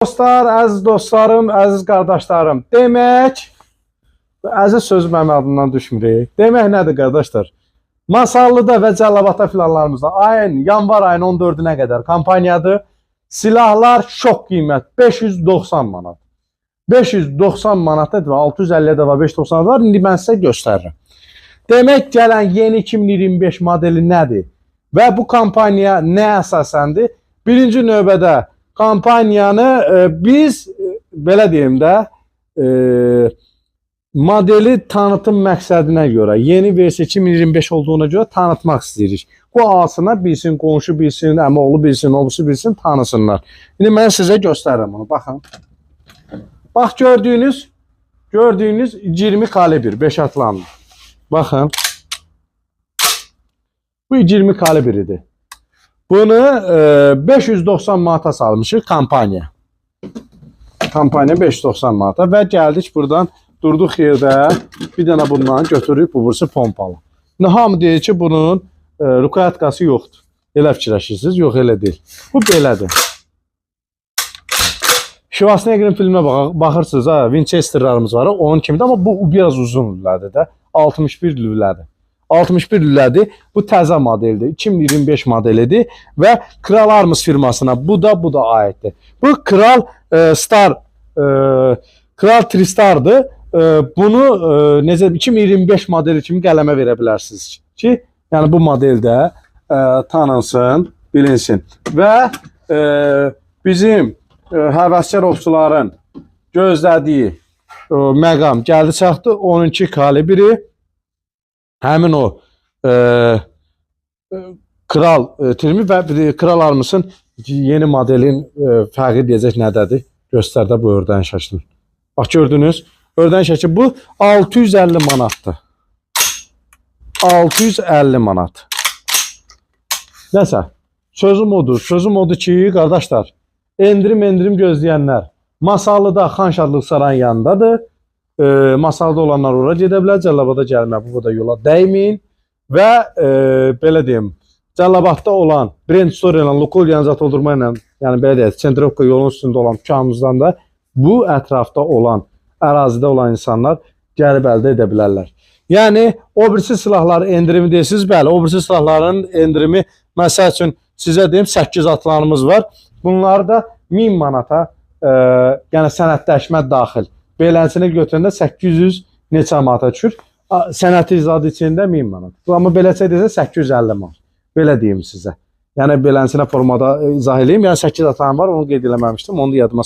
Dostlar, əziz dostlarım, əziz qardaşlarım. Demək, əziz söz mənim adımdan düşmür. Demək nədir qardaşlar? Masallıda və Cəlilabadda filanlarımızda yanvar ayının 14-nə qədər kampaniyadır. Silahlar şok qiymət 590 manat. 590 manatdır və 650 də var, 590 var. İndi mən sizə göstərirəm. Demək, gələn yeni 2025 modeli nədir? Və bu kampaniya nə əsasəndir? Birinci növbədə kampaniyanı biz, belə deyim də, modeli tanıtım məqsədinə görə, yeni versiya 2025 olduğuna görə tanıtmaq istəyirik. Bu alsına bilsin, qonşu bilsin, əmoğlu bilsin, oğlusu bilsin, tanısınlar. İndi mən sizə göstərirəm bunu, baxın. Bax, gördüyünüz 20 kalibr, 5 atlanlı. Baxın. Bu 20 kalibridir. Bunu 590 manata salmışıq kampaniya. Kampaniya 590 manata və gəldik buradan, durduq yerdə bir dənə bundan götürüb, bu burası pompalı. Hamı deyir ki, bunun rukoyatkası yoxdur. Elə fikirləşirsiniz, yox elə deyil. Bu belədir. Schwarzenegger'in filmə baxırsınız, Winchester'larımız var, onun kimidir, amma bu biraz uzun lülədir də, 61 lülədir. 61 lülədir. Bu təzə modeldir. 2025 modelidir və Kral Arms firmasına bu da aiddir. Bu Kral Star, Kral Tristar'dır. Bunu necə 2025 modeli kimi qələmə verə bilərsiniz ki, yəni bu modeldə tanınsın, bilinsin. Və bizim həvəskar ovçuların gözlədiyi məqam gəldi çatdı 12 kalibri. Həmin o Kral Trimi və Kral Arms'ın yeni modelin fərqi deyəcək nədədir? Göstərdə bu ördəyin şəklini. Bax, gördünüz, ördəyin şəkli bu 650 manatdır. 650 manat. Nəsə, sözüm odur ki, qardaşlar, endirim gözləyənlər Masallıda Xan Şadlıq Sarayın yanındadır. Masalda olanlar ora gedə bilər, Cəlilabada gəlmək, bu da yola dəyməyin və belə deyim, Cəlilabadda olan Brand Store ilə, lokal yanacaq doldurma ilə, yəni belə deyək, Sentrovka yolun üstündə olan dükanımızdan da bu ətrafda olan, ərazidə olan insanlar gəlib əldə edə bilərlər. Yəni, o birisi silahları endirimi deyirsiniz, bəli, o birisi silahların endirimi, məsəl üçün, sizə deyim, 8 atlarımız var. Bunları da 1000 manata, yəni sənədləşmə daxil. Belənsini götürəndə 800 neçə manata düşür. Sənəti izadı içində 1000 manat. Amma beləsə desə 850 manat. Belə deyim sizə. Yəni beləsinə formada izah edeyim. Yəni 8 atağım var, onu qeyd eləməmişdim. Onu da yadıma